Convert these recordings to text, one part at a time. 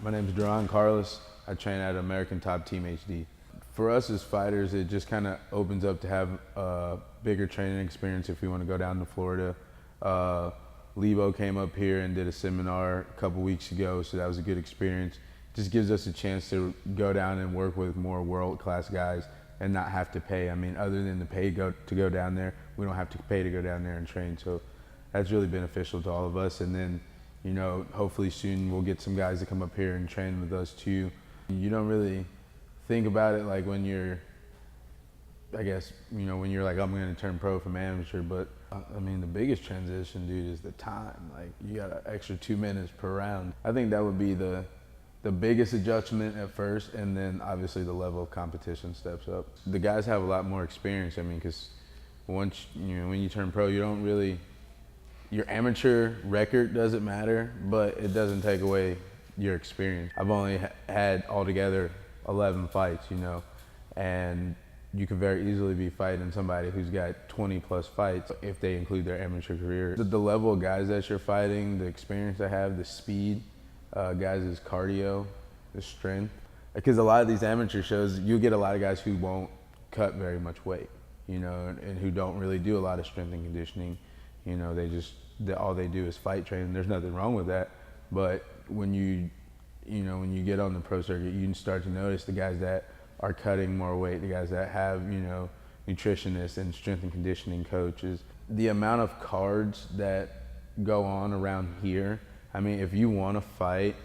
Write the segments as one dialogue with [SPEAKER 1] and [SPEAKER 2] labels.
[SPEAKER 1] My name is Deron, Carlis. I train at American Top Team HD. For us as fighters, it just kind of opens up to have a bigger training experience if we want to go down to Florida. Lebo came up here and did a seminar a couple weeks ago, so that was a good experience. Just gives us a chance to go down and work with more world-class guys and not have to pay. I mean, other than the pay to go down there, we don't have to pay to go down there and train. So that's really beneficial to all of us. And then, you know, hopefully soon we'll get some guys to come up here and train with us too. You don't really think about it like when you're, I guess, you know, when you're like, I'm going to turn pro from amateur, but I mean, the biggest transition, dude, is the time. Like, you got an extra 2 minutes per round. I think that would be the biggest adjustment at first, and then obviously the level of competition steps up. The guys have a lot more experience. I mean, because once, you know, when you turn pro, you don't really, your amateur record doesn't matter, but it doesn't take away your experience. I've only had altogether 11 fights, you know, and you could very easily be fighting somebody who's got 20 plus fights if they include their amateur career. The level of guys that you're fighting, the experience they have, the speed, guys' cardio, the strength. Because a lot of these amateur shows, you get a lot of guys who won't cut very much weight, you know, and who don't really do a lot of strength and conditioning. You know, all they do is fight train. There's nothing wrong with that. But when you get on the pro circuit, you can start to notice the guys that are cutting more weight, the guys that have, you know, nutritionists and strength and conditioning coaches. The amount of cards that go on around here, I mean, if you want to fight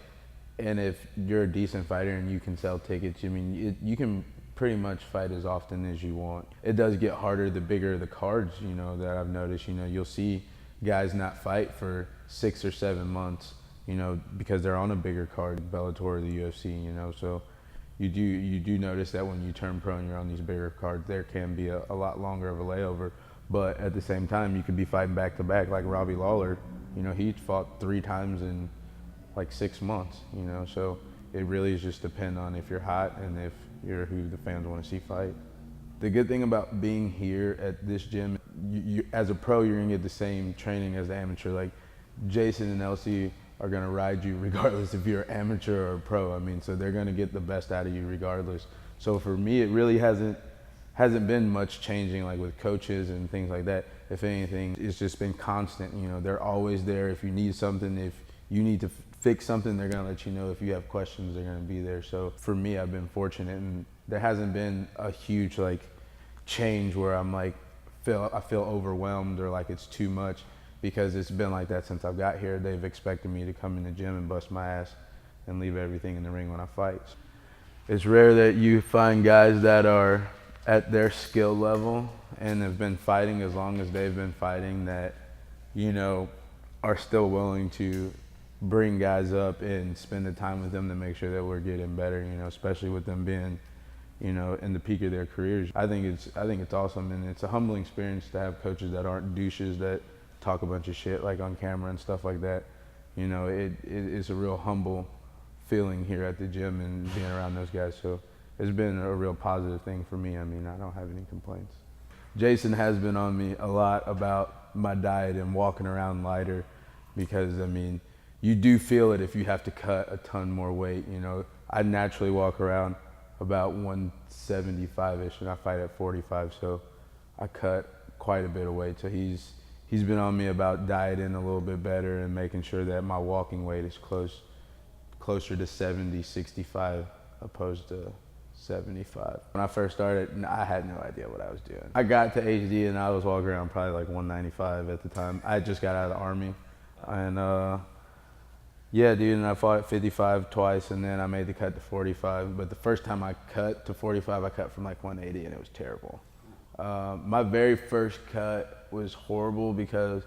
[SPEAKER 1] and if you're a decent fighter and you can sell tickets, I mean, you can pretty much fight as often as you want. It does get harder the bigger the cards, you know, that I've noticed. You know, you'll see guys not fight for 6 or 7 months, you know, because they're on a bigger card, Bellator or the UFC, you know. So you do notice that when you turn pro and you're on these bigger cards, there can be a lot longer of a layover. But at the same time, you could be fighting back to back like Robbie Lawler. You know, he fought 3 times in like 6 months, you know. So it really is just depend on if you're hot and if you're who the fans want to see fight. The good thing about being here at this gym, you as a pro, you're gonna get the same training as the amateur. Like, Jason and Elsie are gonna ride you regardless if you're amateur or pro. I mean, so they're gonna get the best out of you regardless. So for me, it really hasn't been much changing, like with coaches and things like that. If anything, it's just been constant. You know, they're always there. If you need something, if you need to fix something, they're gonna let you know. If you have questions, they're gonna be there. So for me, I've been fortunate, and there hasn't been a huge like change where I'm like, I feel overwhelmed or like it's too much, because it's been like that since I've got here. They've expected me to come in the gym and bust my ass and leave everything in the ring when I fight. It's rare that you find guys that are at their skill level and have been fighting as long as they've been fighting that, you know, are still willing to bring guys up and spend the time with them to make sure that we're getting better, you know, especially with them being, you know, in the peak of their careers. I think it's awesome, and it's a humbling experience to have coaches that aren't douches that talk a bunch of shit like on camera and stuff like that. You know, it's a real humble feeling here at the gym and being around those guys. So it's been a real positive thing for me. I mean, I don't have any complaints. Jason has been on me a lot about my diet and walking around lighter, because I mean, you do feel it if you have to cut a ton more weight. You know, I naturally walk around about 175-ish and I fight at 45, so I cut quite a bit of weight. So he's been on me about dieting a little bit better and making sure that my walking weight is closer to 70, 65 opposed to 75. When I first started, I had no idea what I was doing. I got to HD and I was walking around probably like 195 at the time. I just got out of the Army, and yeah, dude, and I fought at 55 twice, and then I made the cut to 45. But the first time I cut to 45, I cut from like 180, and it was terrible. My very first cut was horrible because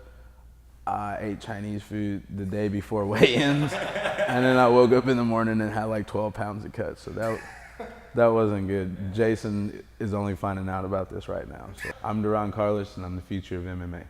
[SPEAKER 1] I ate Chinese food the day before weigh-ins, and then I woke up in the morning and had like 12 pounds of cut. So that wasn't good. Jason is only finding out about this right now. So I'm Deron Carlis, and I'm the future of MMA.